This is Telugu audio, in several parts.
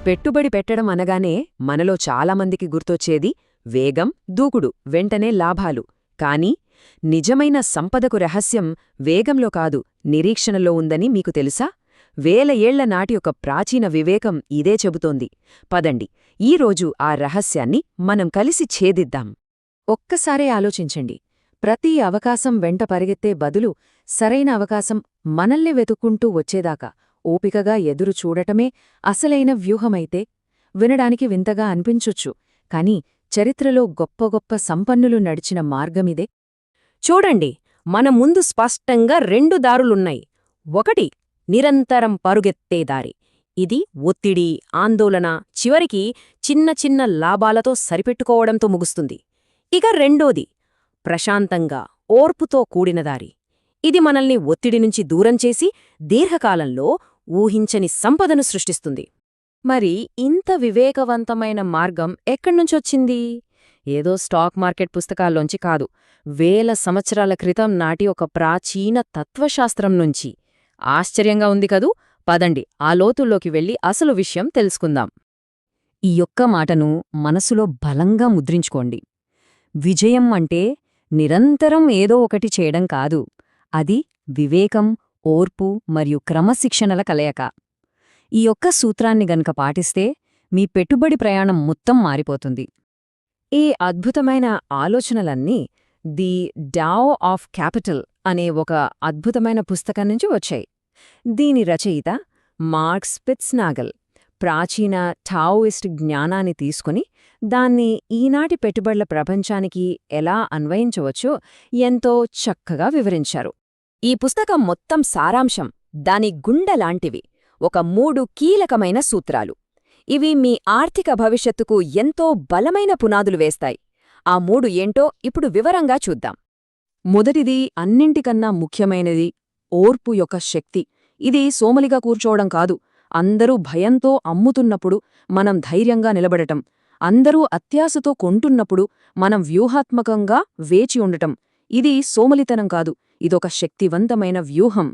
పెట్టుబడి పెట్టడం అనగానే మనలో చాలామందికి గుర్తొచ్చేది వేగం, దూకుడు, వెంటనే లాభాలు. కానీ నిజమైన సంపదకు రహస్యం వేగంలో కాదు, నిరీక్షణలో ఉందని మీకు తెలుసా? వేల ఏళ్ల నాటి ఒక ప్రాచీన వివేకం ఇదే చెబుతోంది. పదండి, ఈరోజు ఆ రహస్యాన్ని మనం కలిసి ఛేదిద్దాం. ఒక్కసారే ఆలోచించండి. ప్రతి అవకాశం వెంట పరిగెత్తే బదులు సరైన అవకాశం మనల్ని వెతుక్కుంటూ వచ్చేదాకా ఓపికగా ఎదురు చూడటమే అసలైన వ్యూహమైతే? వినడానికి వింతగా అనిపించొచ్చు, కాని చరిత్రలో గొప్ప గొప్ప సంపన్నులు నడిచిన మార్గమిదే. చూడండి, మన ముందు స్పష్టంగా రెండు దారులున్నాయి. ఒకటి నిరంతరం పరుగెత్తే దారి. ఇది ఒత్తిడి, ఆందోళన, చివరికి చిన్న చిన్న లాభాలతో సరిపెట్టుకోవడంతో ముగుస్తుంది. ఇక రెండోది ప్రశాంతంగా, ఓర్పుతో కూడిన దారి. ఇది మనల్ని ఒత్తిడి నుంచి దూరం చేసి దీర్ఘకాలంలో ఊహించని సంపదను సృష్టిస్తుంది. మరి ఇంత వివేకవంతమైన మార్గం ఎక్కడ్నుంచొచ్చింది? ఏదో స్టాక్ మార్కెట్ పుస్తకాల్లోంచి కాదు, వేల సంవత్సరాల క్రితం నాటి ఒక ప్రాచీన తత్వశాస్త్రం నుంచి. ఆశ్చర్యంగా ఉంది కదూ? పదండి, ఆ లోతుల్లోకి వెళ్ళి అసలు విషయం తెలుసుకుందాం. ఈ యొక్క మాటను మనసులో బలంగా ముద్రించుకోండి. విజయం అంటే నిరంతరం ఏదో ఒకటి చేయడం కాదు, అది వివేకం, ఓర్పు మరియు క్రమశిక్షణల కలయిక. ఈ యొక్క సూత్రాన్ని గనక పాటిస్తే మీ పెట్టుబడి ప్రయాణం మొత్తం మారిపోతుంది. ఈ అద్భుతమైన ఆలోచనలన్నీ ది డావ్ ఆఫ్ క్యాపిటల్ అనే ఒక అద్భుతమైన పుస్తకం నుంచి వచ్చాయి. దీని రచయిత మార్క్స్ స్పిట్జ్నాగల్ ప్రాచీన టావోయిస్ట్ జ్ఞానాన్ని తీసుకుని దాన్ని ఈనాటి పెట్టుబడుల ప్రపంచానికి ఎలా అన్వయించవచ్చో ఎంతో చక్కగా వివరించారు. ఈ పుస్తకం మొత్తం సారాంశం దాని గుండెలాంటివి, ఒక 3 కీలకమైన సూత్రాలు. ఇవి మీ ఆర్థిక భవిష్యత్తుకు ఎంతో బలమైన పునాదులు వేస్తాయి. ఆ 3 ఏంటో ఇప్పుడు వివరంగా చూద్దాం. మొదటిది, అన్నింటికన్నా ముఖ్యమైనది, ఓర్పు యొక్క శక్తి. ఇది సోమలిగా కూర్చోవడం కాదు. అందరూ భయంతో అమ్ముతున్నప్పుడు మనం ధైర్యంగా నిలబడటం, అందరూ అత్యాశతో కొంటున్నప్పుడు మనం వ్యూహాత్మకంగా వేచి ఉండటం. ఇది సోమలితనం కాదు, ఇదొక శక్తివంతమైన వ్యూహం.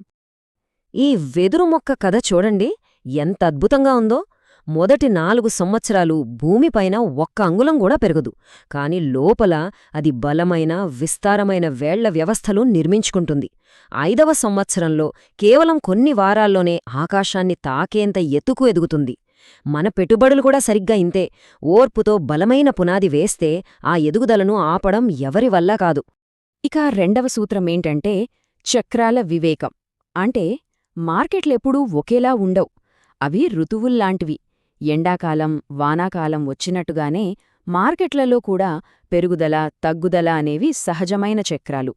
ఈ వెదురు మొక్క కథ చూడండి, ఎంత అద్భుతంగా ఉందో. మొదటి 4 సంవత్సరాలు భూమిపైన ఒక్క అంగుళం కూడా పెరగదు, కాని లోపల అది బలమైన, విస్తారమైన వేళ్ల వ్యవస్థలు నిర్మించుకుంటుంది. 5వ సంవత్సరంలో కేవలం కొన్ని వారాల్లోనే ఆకాశాన్ని తాకేంత ఎత్తుకు ఎదుగుతుంది. మన పెట్టుబడులు కూడా సరిగ్గా ఇంతే. ఓర్పుతో బలమైన పునాది వేస్తే ఆ ఎదుగుదలను ఆపడం ఎవరి వల్ల కాదు. ఇక రెండవ సూత్రమేంటంటే చక్రాల వివేకం. అంటే మార్కెట్లెప్పుడూ ఒకేలా ఉండవు, అవి ఋతువుల్లాంటివి. ఎండాకాలం, వానాకాలం వచ్చినట్టుగానే మార్కెట్లలో కూడా పెరుగుదల, తగ్గుదల అనేవి సహజమైన చక్రాలు.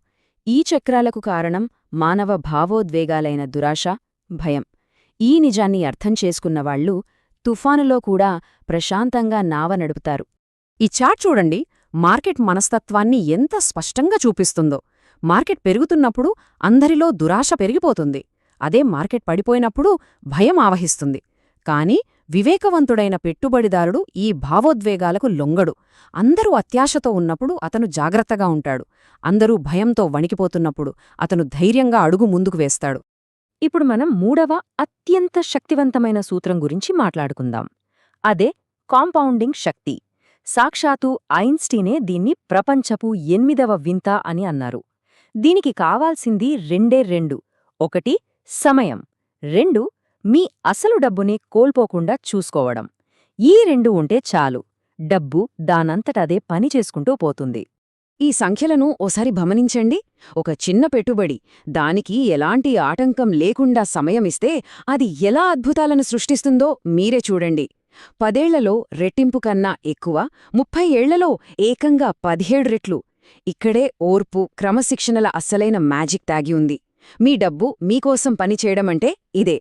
ఈ చక్రాలకు కారణం మానవ భావోద్వేగాలైన దురాశ, భయం. ఈ నిజాన్ని అర్థం చేసుకున్నవాళ్లు తుఫానులో కూడా ప్రశాంతంగా నావ నడుపుతారు. ఈ చార్ట్ చూడండి, మార్కెట్ మనస్తత్వాన్ని ఎంత స్పష్టంగా చూపిస్తుందో. మార్కెట్ పెరుగుతున్నప్పుడు అందరిలో దురాశ పెరిగిపోతుంది. అదే మార్కెట్ పడిపోయినప్పుడు భయం ఆవహిస్తుంది. కాని వివేకవంతుడైన పెట్టుబడిదారుడు ఈ భావోద్వేగాలకు లొంగడు. అందరూ అత్యాశతో ఉన్నప్పుడు అతను జాగ్రత్తగా ఉంటాడు. అందరూ భయంతో వణికిపోతున్నప్పుడు అతను ధైర్యంగా అడుగు ముందుకు వేస్తాడు. ఇప్పుడు మనం 3వ అత్యంత శక్తివంతమైన సూత్రం గురించి మాట్లాడుకుందాం. అదే కాంపౌండింగ్ శక్తి. సాక్షాత్తు ఐన్స్టీనే దీన్ని ప్రపంచపు 8వ వింత అని అన్నారు. దీనికి కావాల్సింది రెండే రెండు. 1 సమయం, 2 మీ అసలు డబ్బుని కోల్పోకుండా చూసుకోవడం. ఈ 2 ఉంటే చాలు, డబ్బు దానంతటదే పని చేసుకుంటూ పోతుంది. ఈ సంఖ్యలను ఓసారి గమనించండి. ఒక చిన్న పెట్టుబడి, దానికి ఎలాంటి ఆటంకం లేకుండా సమయమిస్తే అది ఎలా అద్భుతాలను సృష్టిస్తుందో మీరే చూడండి. 10 ఏళ్లలో రెట్టింపు కన్నా ఎక్కువ, 30 ఏళ్లలో ఏకంగా 17 రెట్లు. ఇక్కడే ఓర్పు, క్రమశిక్షణల అస్సలైన మ్యాజిక్ దాగి ఉంది. మీ డబ్బు మీకోసం పనిచేయడమంటే ఇదే.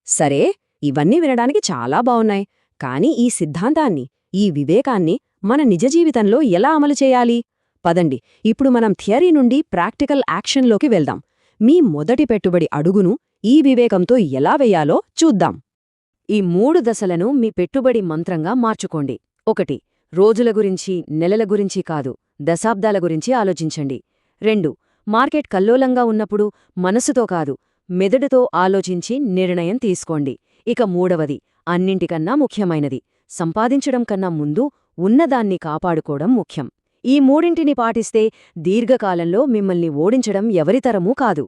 సరే, ఇవన్నీ వినడానికి చాలా బావున్నాయి, కానీ ఈ సిద్ధాంతాన్ని, ఈ వివేకాన్ని మన నిజ జీవితంలో ఎలా అమలు చేయాలి? పదండి, ఇప్పుడు మనం థియరీ నుండి ప్రాక్టికల్ యాక్షన్లోకి వెళ్దాం. మీ మొదటి పెట్టుబడి అడుగును ఈ వివేకంతో ఎలా వేయాలో చూద్దాం. ఈ 3 దశలను మీ పెట్టుబడి మంత్రంగా మార్చుకోండి. 1 రోజుల గురించి, నెలల గురించి కాదు, దశాబ్దాల గురించి ఆలోచించండి. 2 మార్కెట్ కల్లోలంగా ఉన్నప్పుడు మనసుతో కాదు, మెదడుతో ఆలోచించి నిర్ణయం తీసుకోండి. ఇక 3వది అన్నింటికన్నా ముఖ్యమైనది. సంపాదించడం కన్నా ముందు ఉన్నదాన్ని కాపాడుకోవడం ముఖ్యం. ఈ మూడింటిని పాటిస్తే దీర్ఘకాలంలో మిమ్మల్ని ఓడించడం ఎవరితరమూ కాదు.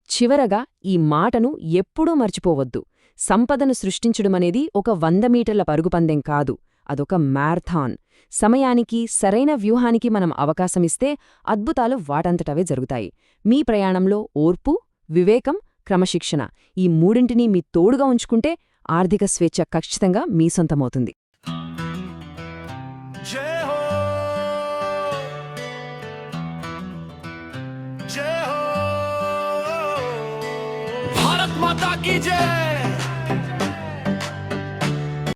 చివరగా ఈ మాటను ఎప్పుడూ మర్చిపోవద్దు. సంపదను సృష్టించడమనేది ఒక 100 మీటర్ల పరుగుపందెం కాదు, అదొక మ్యారథాన్. సమయానికి, సరైన వ్యూహానికి మనం అవకాశమిస్తే అద్భుతాలు వాటంతటవే జరుగుతాయి. మీ ప్రయాణంలో ఓర్పు, వివేకం, క్రమశిక్షణ ఈ మూడింటినీ మీ తోడుగా ఉంచుకుంటే ఆర్థిక స్వేచ్ఛ ఖచ్చితంగా మీ సొంతమవుతుంది. जय हो जय हो भारत माता की जय।